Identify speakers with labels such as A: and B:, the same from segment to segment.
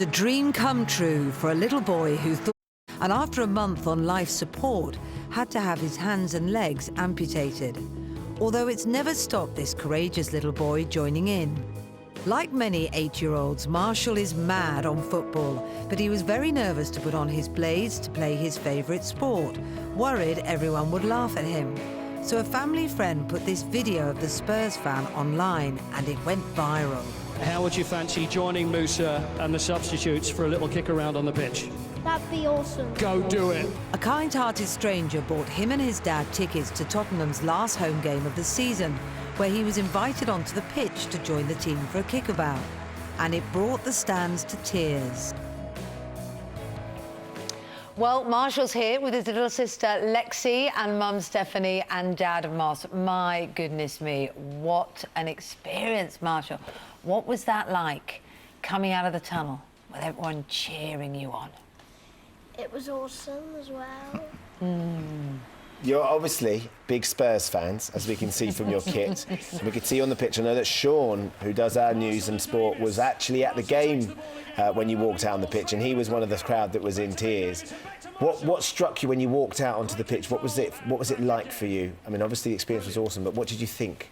A: A dream come true for a little boy who thought, and after a month on life support, had to have his hands and legs amputated. Although it's never stopped this courageous little boy joining in. Like many 8-year-olds, Marshall is mad on football, but he was very nervous to put on his blades to play his favourite sport, worried everyone would laugh at him. So a family friend put this video of the Spurs fan online, and it went viral.
B: How would you fancy joining Musa and the substitutes for a little kick around on the pitch?
C: That'd be awesome.
B: Go do it.
A: A kind-hearted stranger bought him and his dad tickets to Tottenham's last home game of the season, where he was invited onto the pitch to join the team for a kickabout. And it brought the stands to tears. Well, Marshall's here with his little sister Lexi and Mum Stephanie and Dad Moss. My goodness me, what an experience, Marshall. What was that like, coming out of the tunnel with everyone cheering you on?
C: It was awesome as well.
D: You're obviously big Spurs fans, as we can see from your kit. And we can see on the pitch, I know that Sean, who does our news and sport, was actually at the game when you walked out on the pitch, and he was one of the crowd that was in tears. What struck you when you walked out onto the pitch? What was it like for you? I mean, obviously the experience was awesome, but what did you think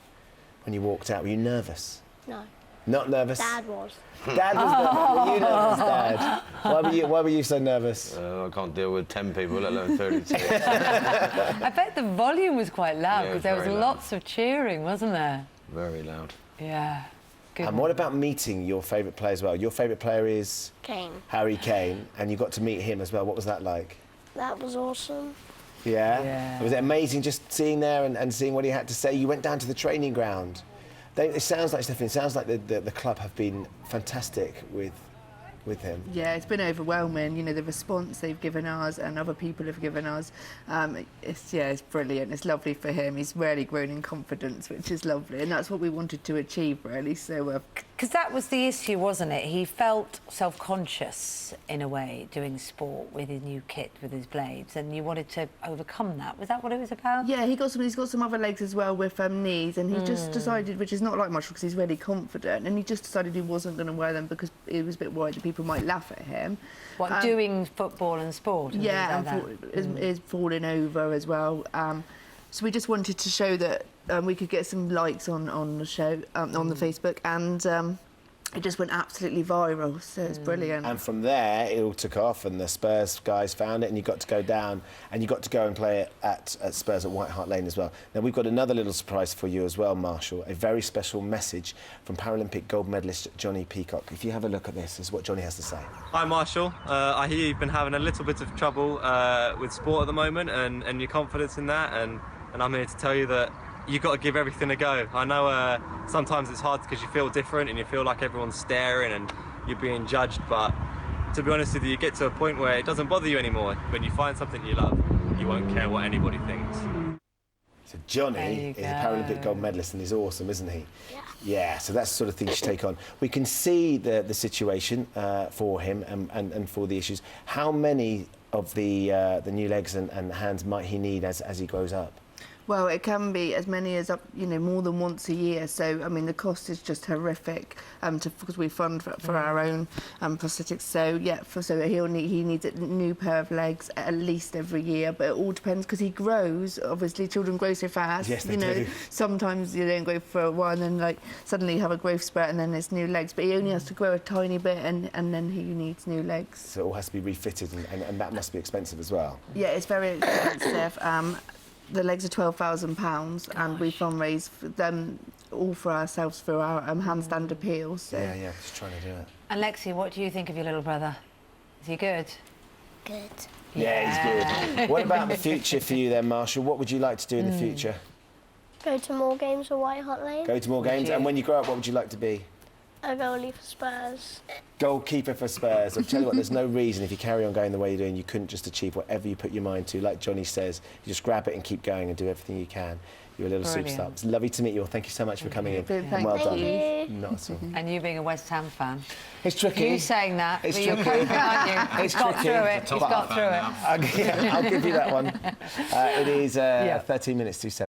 D: when you walked out? Were you nervous?
C: No.
D: Not nervous?
C: Dad was.
D: Dad was nervous. Were you nervous, Dad? Why were you so nervous?
E: I can't deal with 10 people, let alone 32.
A: I bet the volume was quite loud,
E: Yeah,
A: because there was
E: very loud.
A: lots of cheering, wasn't there?
E: Very loud.
A: Yeah. Good.
D: And what about meeting your favourite player as well? Your favourite player is?
C: Kane.
D: Harry Kane, and you got to meet him as well. What was that like?
C: That was awesome.
D: Yeah?
A: Yeah.
D: Was it amazing just seeing there and seeing what he had to say? You went down to the training ground. It sounds like, Stephanie, it sounds like the club have been fantastic with him.
F: Yeah, it's been overwhelming. You know, the response they've given us and other people have given us. It's brilliant. It's lovely for him. He's really grown in confidence, which is lovely, and that's what we wanted to achieve, really. So.
A: Because that was the issue, wasn't it? He felt self-conscious, in a way, doing sport with his new kit, with his blades, and you wanted to overcome that. Was that what it was about?
F: Yeah, he's got some other legs as well with knees, and he just decided, which is not like Marshall because he's really confident, and he just decided he wasn't going to wear them because he was a bit worried that people might laugh at him.
A: What, doing football and sport? And
F: yeah,
A: things like that?
F: is falling over as well. So we just wanted to show that we could get some likes on the show, on the Facebook, and it just went absolutely viral, so it's brilliant.
D: And from there, it all took off, and the Spurs guys found it, and you got to go down, and you got to go and play it at Spurs at White Hart Lane as well. Now, we've got another little surprise for you as well, Marshall, a very special message from Paralympic gold medalist Johnny Peacock. If you have a look at this is what Johnny has to say.
G: Hi Marshall, I hear you've been having a little bit of trouble with sport at the moment and your confidence in that, and I'm here to tell you that you've got to give everything a go. I know sometimes it's hard because you feel different and you feel like everyone's staring and you're being judged, but to be honest with you, you get to a point where it doesn't bother you anymore. When you find something you love, you won't care what anybody thinks.
D: So Johnny is a Paralympic gold medalist, and he's awesome, isn't he?
C: Yeah.
D: Yeah, so that's the sort of thing you should take on. We can see the situation for him and for the issues. How many of the new legs and hands might he need as he grows up?
F: Well, it can be as many as more than once a year. So, I mean, the cost is just horrific because we fund for our own prosthetics. So, yeah, so he needs a new pair of legs at least every year. But it all depends because he grows. Obviously, children grow so fast.
D: Yes, they do.
F: Sometimes you don't grow for a while, and then suddenly you have a growth spurt, and then there's new legs. But he only has to grow a tiny bit, and then he needs new legs.
D: So it all has to be refitted, and that must be expensive as well.
F: Yeah, it's very expensive. The legs are £12,000, and we fundraise for them all for ourselves through our handstand appeals. So.
D: Yeah, just trying to do it.
A: And Lexi, what do you think of your little brother? Is he good?
C: Good.
D: Yeah, he's good. What about the future for you then, Marshall? What would you like to do in the future?
C: Go to more games at White Hart Lane.
D: Go to more games, and when you grow up, what would you like to be?
C: A goalie for Spurs.
D: Goalkeeper for Spurs. I'll tell you what, there's no reason if you carry on going the way you're doing, you couldn't just achieve whatever you put your mind to. Like Johnny says, you just grab it and keep going and do everything you can. You're a little
A: Brilliant.
D: superstar. It's lovely to meet you all. Thank you so much for coming in.
F: Thank
D: And well done.
C: you.
D: Not at all.
A: And you being a West Ham fan.
D: It's tricky.
A: You saying that,
D: It's
A: but you're
D: tricky.
A: coping, aren't you?
D: It's
A: He's got
D: tricky.
A: through it. He's got through it.
D: I'll give you that one. It is 13 minutes to 7.